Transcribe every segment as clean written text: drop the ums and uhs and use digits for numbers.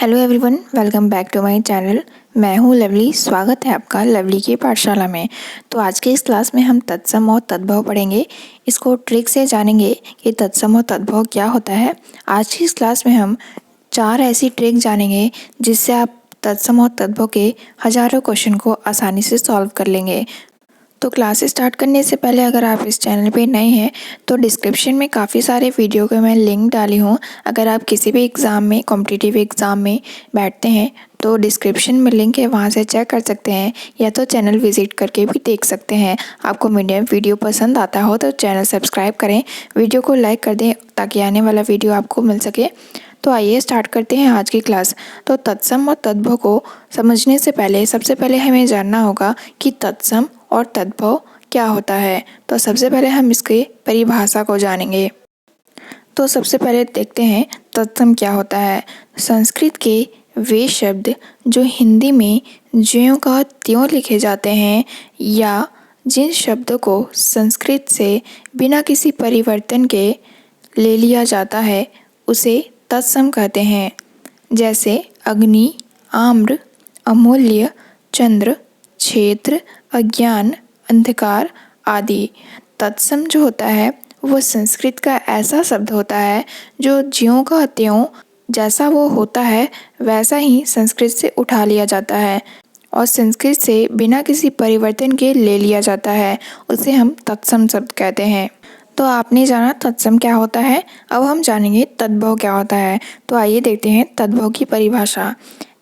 Hello everyone, welcome back to my channel. मैं हूँ lovely. स्वागत है आपका लवली की पाठशाला में। तो आज के इस क्लास में हम तत्सम और तद्भव पढ़ेंगे। इसको ट्रिक से जानेंगे कि तत्सम और तद्भव क्या होता है। आज की इस क्लास में हम 4 ऐसी ट्रिक जानेंगे जिससे आप तत्सम और तद्भव के हज़ारों क्वेश्चन को आसानी से सॉल्व कर लेंगे। तो क्लास स्टार्ट करने से पहले अगर आप इस चैनल पे नए हैं तो डिस्क्रिप्शन में काफ़ी सारे वीडियो के मैं लिंक डाली हूँ। अगर आप किसी भी एग्ज़ाम में, कॉम्पिटिटिव एग्ज़ाम में बैठते हैं तो डिस्क्रिप्शन में लिंक है, वहाँ से चेक कर सकते हैं, या तो चैनल विज़िट करके भी देख सकते हैं। आपको मेरा वीडियो पसंद आता हो तो चैनल सब्सक्राइब करें, वीडियो को लाइक कर दें ताकि आने वाला वीडियो आपको मिल सके। तो आइए स्टार्ट करते हैं आज की क्लास। तो तत्सम और तद्भव को समझने से पहले सबसे पहले हमें जानना होगा कि तत्सम और तद्भव क्या होता है। तो सबसे पहले हम इसके परिभाषा को जानेंगे। तो सबसे पहले देखते हैं तत्सम क्या होता है। संस्कृत के वे शब्द जो हिंदी में ज्यों का त्यों लिखे जाते हैं या जिन शब्दों को संस्कृत से बिना किसी परिवर्तन के ले लिया जाता है उसे तत्सम कहते हैं। जैसे अग्नि, आम्र, अमूल्य, चंद्र, क्षेत्र, अज्ञान, अंधकार आदि। तत्सम जो होता है वो संस्कृत का ऐसा शब्द होता है जो ज्यों का त्यों जैसा वो होता है वैसा ही संस्कृत से उठा लिया जाता है और संस्कृत से बिना किसी परिवर्तन के ले लिया जाता है, उसे हम तत्सम शब्द कहते हैं। तो आपने जाना तत्सम क्या होता है, अब हम जानेंगे तद्भव क्या होता है। तो आइए देखते हैं तद्भव की परिभाषा।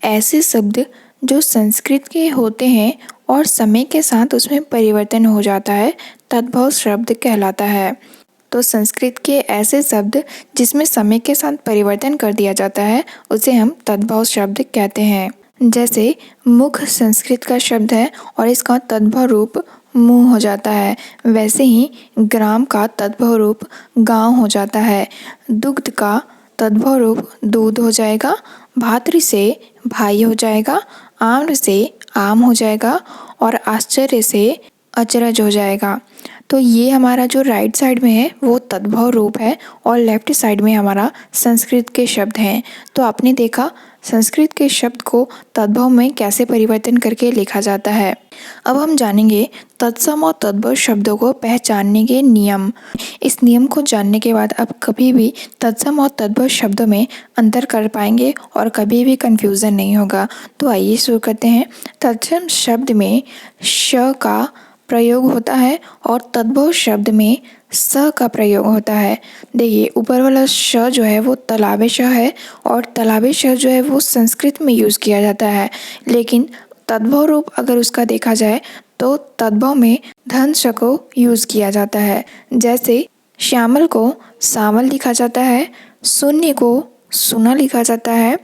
ऐसे शब्द जो संस्कृत के होते हैं और समय के साथ उसमें परिवर्तन हो जाता है, तद्भव शब्द कहलाता है। तो संस्कृत के ऐसे शब्द जिसमें समय के साथ परिवर्तन कर दिया जाता है उसे हम तद्भव शब्द कहते हैं। जैसे मुख संस्कृत का शब्द है और इसका तद्भव रूप मुंह हो जाता है, वैसे ही ग्राम का तद्भव रूप गांव हो जाता है। दुग्ध का तद्भव रूप दूध हो जाएगा, भातृ से भाई हो जाएगा, आम्र से आम हो जाएगा और आश्चर्य से अचरज हो जाएगा। तो ये हमारा जो राइट साइड में है वो तद्भव रूप है और लेफ्ट साइड में हमारा संस्कृत के शब्द हैं। तो आपने देखा संस्कृत के शब्द को तद्भव में कैसे परिवर्तन करके लिखा जाता है। अब हम जानेंगे तत्सम और तद्भव शब्दों को पहचानने के नियम। इस नियम को जानने के बाद आप कभी भी तत्सम और तद्भव शब्दों में अंतर कर पाएंगे और कभी भी कंफ्यूजन नहीं होगा। तो आइए शुरू करते हैं। तत्सम शब्द में श का प्रयोग होता है और तद्भव शब्द में स का प्रयोग होता है। देखिए ऊपर वाला श जो है वो तलाबे श है और तलाबे श जो है वो संस्कृत में यूज़ किया जाता है, लेकिन तद्भव रूप अगर उसका देखा जाए तो तद्भव में धन श को यूज़ किया जाता है। जैसे श्यामल को सावल लिखा जाता है, शून्य को सुना लिखा जाता है,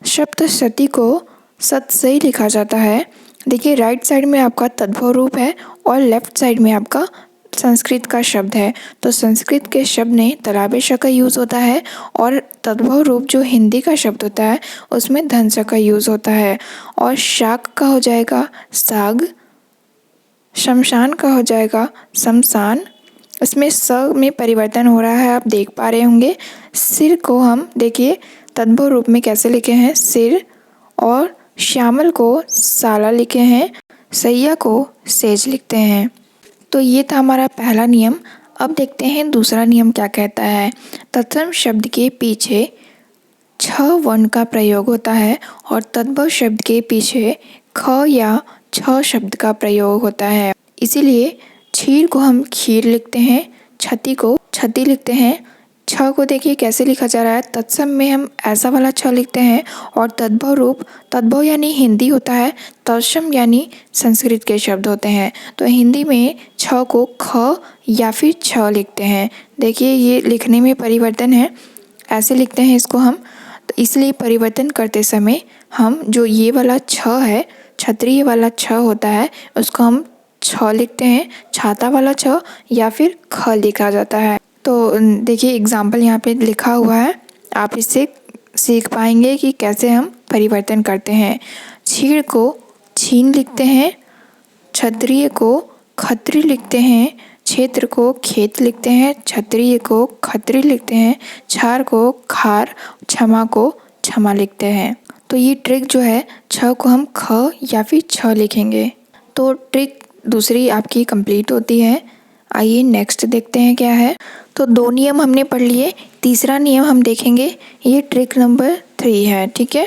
सप्तशती को सतसई लिखा जाता है। देखिए राइट साइड में आपका तद्भव रूप है और लेफ्ट साइड में आपका संस्कृत का शब्द है। तो संस्कृत के शब्द में तलाबे श का यूज़ होता है और तद्भव रूप जो हिंदी का शब्द होता है उसमें धन श का यूज़ होता है। और शाक का हो जाएगा साग, शमशान का हो जाएगा शमशान। इसमें स में परिवर्तन हो रहा है, आप देख पा रहे होंगे। सिर को हम देखिए तद्भव रूप में कैसे लिखे हैं सिर, और श्यामल को साला लिखे हैं, सैया को सेज लिखते हैं। तो ये था हमारा पहला नियम। अब देखते हैं दूसरा नियम क्या कहता है। तत्सम शब्द के पीछे छ वर्ण का प्रयोग होता है और तद्भव शब्द के पीछे ख या छ शब्द का प्रयोग होता है। इसीलिए क्षीर को हम खीर लिखते हैं, छति को छति लिखते हैं। छ को देखिए कैसे लिखा जा रहा है, तत्सम में हम ऐसा वाला छ लिखते हैं और तद्भव रूप, तद्भव यानी हिंदी होता है, तत्सम यानी संस्कृत के शब्द होते हैं। तो हिंदी में छ को ख या फिर छ लिखते हैं। देखिए ये लिखने में परिवर्तन है, ऐसे लिखते हैं इसको हम। तो इसलिए परिवर्तन करते समय हम जो ये वाला छ है, क्षत्रिय वाला छ होता है, उसको हम छ लिखते हैं, छाता वाला छ या फिर ख लिखा जाता है। तो देखिए एग्जाम्पल यहाँ पे लिखा हुआ है, आप इससे सीख पाएंगे कि कैसे हम परिवर्तन करते हैं। छीड़ को छीन लिखते हैं, क्षत्रिय को खत्री लिखते हैं, क्षेत्र को खेत लिखते हैं, क्षत्रिय को खत्री लिखते हैं, छार को खार, क्षमा को क्षमा लिखते हैं। तो ये ट्रिक जो है छ को हम ख या फिर छ लिखेंगे। तो ट्रिक दूसरी आपकी कंप्लीट होती है। आइए नेक्स्ट देखते हैं क्या है। तो 2 नियम हमने पढ़ लिए, तीसरा नियम हम देखेंगे। ये ट्रिक नंबर 3 है, ठीक है।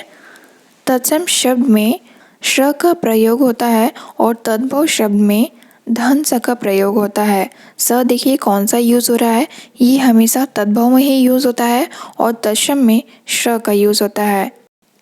तत्सम शब्द में श का प्रयोग होता है और तद्भव शब्द में धन स का प्रयोग होता है। स देखिए कौन सा यूज़ हो रहा है, ये हमेशा तद्भव में ही यूज़ होता है और तत्सम में श का यूज़ होता है।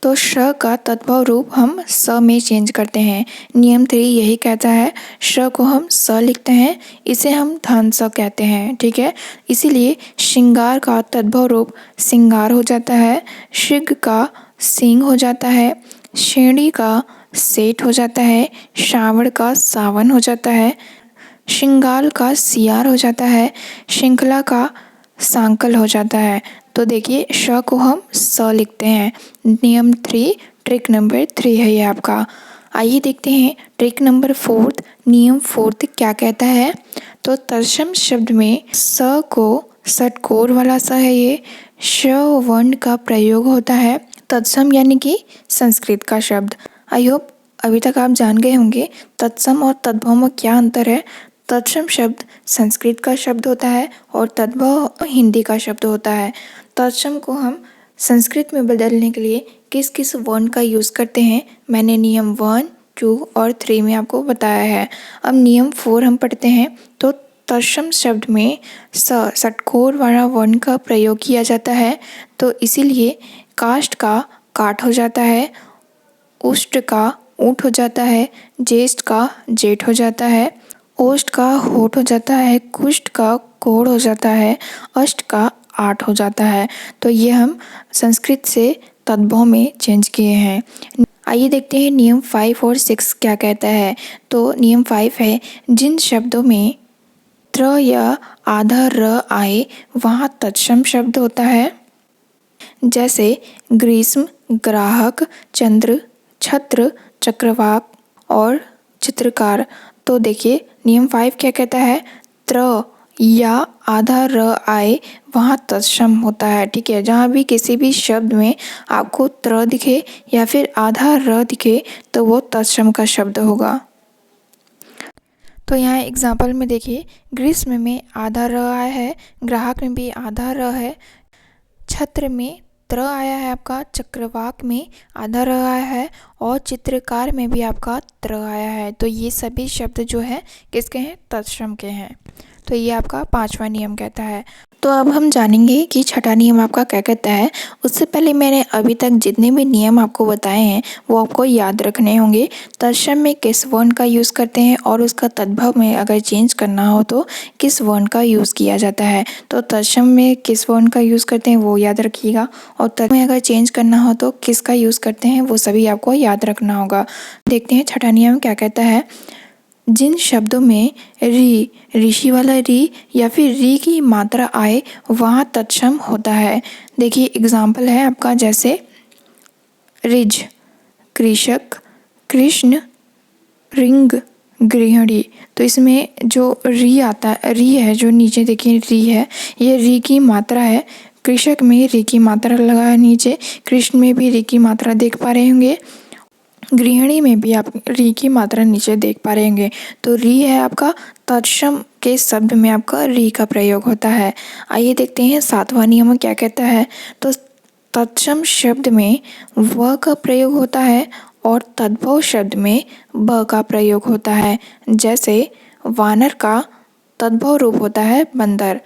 तो श का तद्भव रूप हम स में चेंज करते हैं। नियम 3 यही कहता है, श को हम स लिखते हैं, इसे हम धन स कहते हैं, ठीक है। इसीलिए श्रृंगार का तद्भव रूप सिंगार हो जाता है, श्रृंग का सिंह हो जाता है, श्रेणी का सेठ हो जाता है, श्रावण का सावन हो जाता है, श्रृंगाल का सियार हो जाता है, श्रृंखला का सांकल हो जाता है। तो देखिए श को हम स लिखते हैं। नियम 3 ट्रिक नंबर 3 है ये आपका। आइए देखते हैं ट्रिक नंबर 4, नियम 4 क्या कहता है। तो तत्सम शब्द में स को षटकोर वाला स है, ये श वर्ण का प्रयोग होता है। तत्सम यानी कि संस्कृत का शब्द। आई होप अभी तक आप जान गए होंगे तत्सम और तद्भव में क्या अंतर है। तत्सम शब्द संस्कृत का शब्द होता है और तद्भव हिंदी का शब्द होता है। तत्सम को हम संस्कृत में बदलने के लिए किस किस वर्ण का यूज़ करते हैं, मैंने नियम 1, 2 और 3 में आपको बताया है। अब नियम 4 हम पढ़ते हैं। तो तत्सम शब्द में षटकोर वाला वर्ण का प्रयोग किया जाता है, तो इसीलिए काष्ठ का काठ हो जाता है, उष्ट का ऊँट हो जाता है, ज्येष्ठ का जेठ हो जाता है, ओष्ठ का होठ हो जाता है, कुष्ठ का कोढ़ हो जाता है, अष्ट का आठ हो जाता है। तो ये हम संस्कृत से तद्भव में चेंज किए हैं। आइए देखते हैं नियम 5 और 6 क्या कहता है। तो नियम 5 है, जिन शब्दों में त्र या आधा र आए वहाँ तत्सम शब्द होता है, जैसे ग्रीष्म, ग्राहक, चंद्र, छत्र, चक्रवाक और चित्रकार। तो देखिए नियम 5 क्या कहता है, त्र या आधा र आए वहाँ तत्सम होता है, ठीक है। जहाँ भी किसी भी शब्द में आपको त्र दिखे या फिर आधा र दिखे तो वो तत्सम का शब्द होगा। तो यहाँ एग्जाम्पल में देखिए, ग्रीष्म में आधा र आया है, ग्राहक में भी आधा र है, छत्र में त्र आया है आपका, चक्रवाक में आधा र आया है और चित्रकार में भी आपका त्र आया है। तो ये सभी शब्द जो है किसके हैं, तत्सम के हैं। तो ये आपका 5वां नियम कहता है। तो अब हम जानेंगे कि छठा नियम आपका क्या कहता है। उससे पहले मैंने अभी तक जितने भी नियम आपको बताए हैं वो आपको याद रखने होंगे। तत्सम में किस वर्ण का यूज़ करते हैं और उसका तद्भव में अगर चेंज करना हो तो किस वर्ण का यूज़ किया जाता है। तो तत्सम में किस वर्ण का यूज़ करते हैं वो याद रखिएगा, और तद्भव में अगर चेंज करना हो तो किसका यूज़ करते हैं वो सभी आपको याद रखना होगा। देखते हैं छठा नियम क्या कहता है। जिन शब्दों में री, ऋषि वाला री या फिर री की मात्रा आए वहाँ तत्सम होता है। देखिए एग्जाम्पल है आपका, जैसे रिज, कृषक, कृष्ण, रिंग, गृहिणी। तो इसमें जो री आता है, री है जो नीचे देखिए री है, ये री की मात्रा है। कृषक में री की मात्रा लगा है नीचे, कृष्ण में भी री की मात्रा देख पा रहे होंगे, गृहिणी में भी आप री की मात्रा नीचे देख पा रहे होंगे। तो री है आपका, तत्सम के शब्द में आपका री का प्रयोग होता है। आइए देखते हैं 7वां नियम क्या कहता है। तो तत्सम शब्द में व का प्रयोग होता है और तद्भव शब्द में ब का प्रयोग होता है। जैसे वानर का तद्भव रूप होता है बंदर,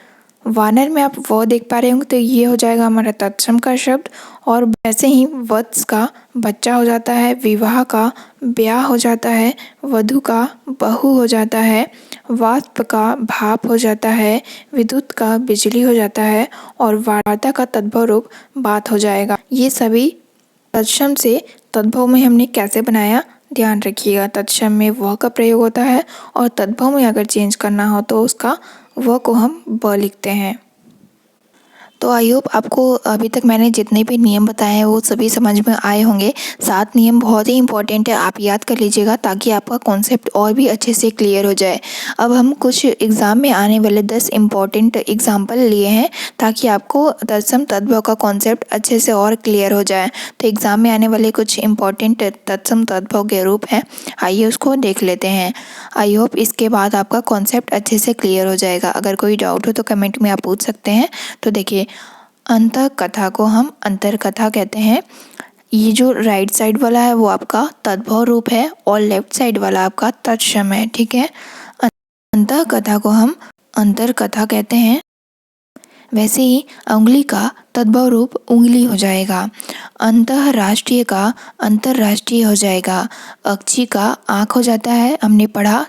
वानर में आप वो देख पा रहे होंगे तो ये हो जाएगा हमारा तत्सम का शब्द। और वैसे ही वत्स का बच्चा हो जाता है, विवाह का ब्याह हो जाता है, वधु का बहू हो जाता है, वाष्प का भाप हो जाता है, विद्युत का बिजली हो जाता है और वार्ता का तद्भव रूप बात हो जाएगा। ये सभी तत्सम से तद्भव में हमने कैसे बनाया, ध्यान रखिएगा। तत्सम में व का प्रयोग होता है और तद्भव में अगर चेंज करना हो तो उसका व को हम ब लिखते हैं। तो आई होप आपको अभी तक मैंने जितने भी नियम बताए हैं वो सभी समझ में आए होंगे। 7 नियम बहुत ही इंपॉर्टेंट है, आप याद कर लीजिएगा ताकि आपका कॉन्सेप्ट और भी अच्छे से क्लियर हो जाए। अब हम कुछ एग्ज़ाम में आने वाले 10 इम्पॉर्टेंट एग्जाम्पल लिए हैं ताकि आपको तत्सम तद्भव का कॉन्सेप्ट अच्छे से और क्लियर हो जाए। तो एग्ज़ाम में आने वाले कुछ इम्पॉर्टेंट तत्सम तद्भव के रूप हैं, आइए उसको देख लेते हैं। आई होप इसके बाद आपका कॉन्सेप्ट अच्छे से क्लियर हो जाएगा। अगर कोई डाउट हो तो कमेंट में आप पूछ सकते हैं। तो देखिए, अंतः कथा को हम अंतर कथा कहते हैं। ये जो राइट साइड वाला है वो आपका तद्भव रूप है और लेफ्ट साइड वाला आपका तत्सम है, ठीक है। अंतः कथा को हम अंतर कथा कहते हैं। वैसे ही उंगली का तद्भव रूप उंगली हो जाएगा। अंतर्राष्ट्रीय का अंतर्राष्ट्रीय हो जाएगा। अक्षी का आँख हो जाता है, हमने पढ़ा।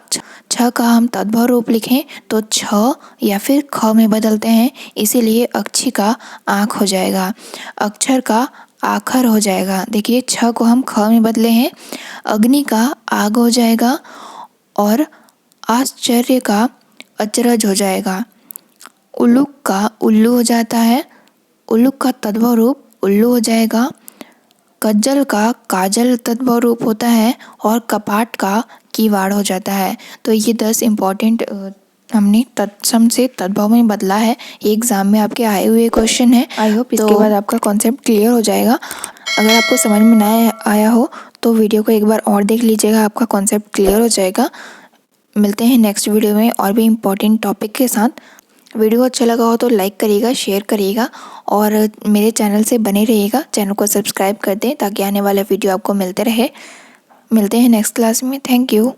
छ का हम तद्भव रूप लिखें तो छ या फिर ख में बदलते हैं, इसीलिए अक्षी का आँख हो जाएगा। अक्षर का आखर हो जाएगा। देखिए, छ को हम ख में बदले हैं। अग्नि का आग हो जाएगा और आश्चर्य का अचरज हो जाएगा। उल्लूक का उल्लू हो जाता है। उल्लूक का तद्भव रूप उल्लू हो जाएगा। कज्जल का काजल तद्भव रूप होता है और कपाट का कीवाड़ हो जाता है। तो ये 10 इम्पॉर्टेंट हमने तत्सम से तद्भव में बदला है। ये एग्ज़ाम में आपके आए हुए क्वेश्चन है। आई होप इसके बाद आपका कॉन्सेप्ट क्लियर हो जाएगा। अगर आपको समझ में ना आया हो तो वीडियो को एक बार और देख लीजिएगा, आपका कॉन्सेप्ट क्लियर हो जाएगा। मिलते हैं नेक्स्ट वीडियो में और भी इम्पॉर्टेंट टॉपिक के साथ। वीडियो अच्छा लगा हो तो लाइक करिएगा, शेयर करिएगा और मेरे चैनल से बने रहिएगा। चैनल को सब्सक्राइब कर दें ताकि आने वाला वीडियो आपको मिलते रहे। मिलते हैं नेक्स्ट क्लास में। Thank you.